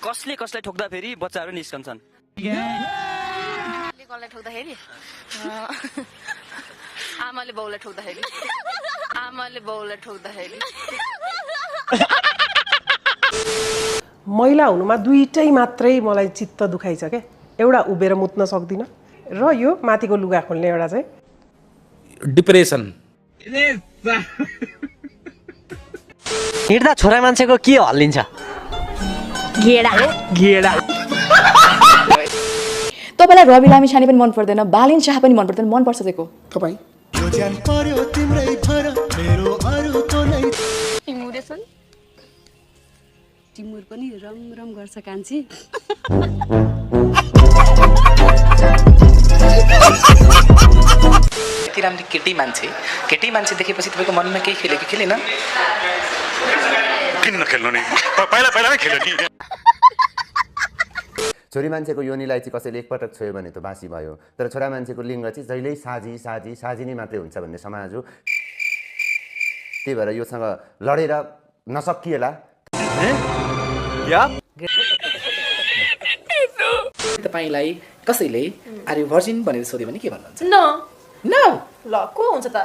कसले कसलाई ठोक्दा फेरि बच्चाहरू निस्कन्छन् कसलाई ठोक्दाखेरि आमाले बाउलाई ठोक्दाखेरि महिला हुनुमा दुईटै मात्रै मलाई चित्त दुखाइछ के एउटा उभिएर मुत्न सक्दिन र यो माथिको लुगा खोल्ने एउटा चाहिँ डिप्रेसन हिँड्दा छोरा मान्छेको के हल्लिन्छ घेडा तपाईलाई रवि लामिछाने पनि मन पर्दैन बालिन शाह पनि मन पर्दैन मन पर्छ त्यसको तपाई टिमुर पनि रम रम गर्छ कान्छी यति राम्रो केटी मान्छे देखेपछि तपाईँको मनमा केही खेल्यो कि खेलेन किन नखेल्नु नि पहिला नै खेल्यो नि छोरी मान्छेको योनिलाई चाहिँ कसैले एकपटक छोयो भने त बासी भयो तर छोरा मान्छेको लिङ्ग चाहिँ जहिल्यै साझी नै मात्रै हुन्छ भन्ने समाज हो त्यही भएर योसँग लडेर नसकिएला तपाईलाई कसैले आर यु भर्जिन भनेर सोध्यो भने के भन्नुहुन्छ न ल को हुन्छ त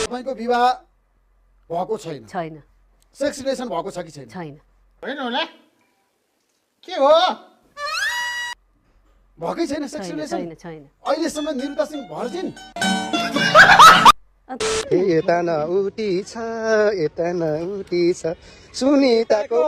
तपाईको विवाह भएको छैन सेक्स रिलेसन भएको छ कि छैन होइन होला के हो भएकै छैन सेक्स रिलेसन अहिलेसम्म निरुता सिंह भर्जिन यता न उटी छ सुनिताको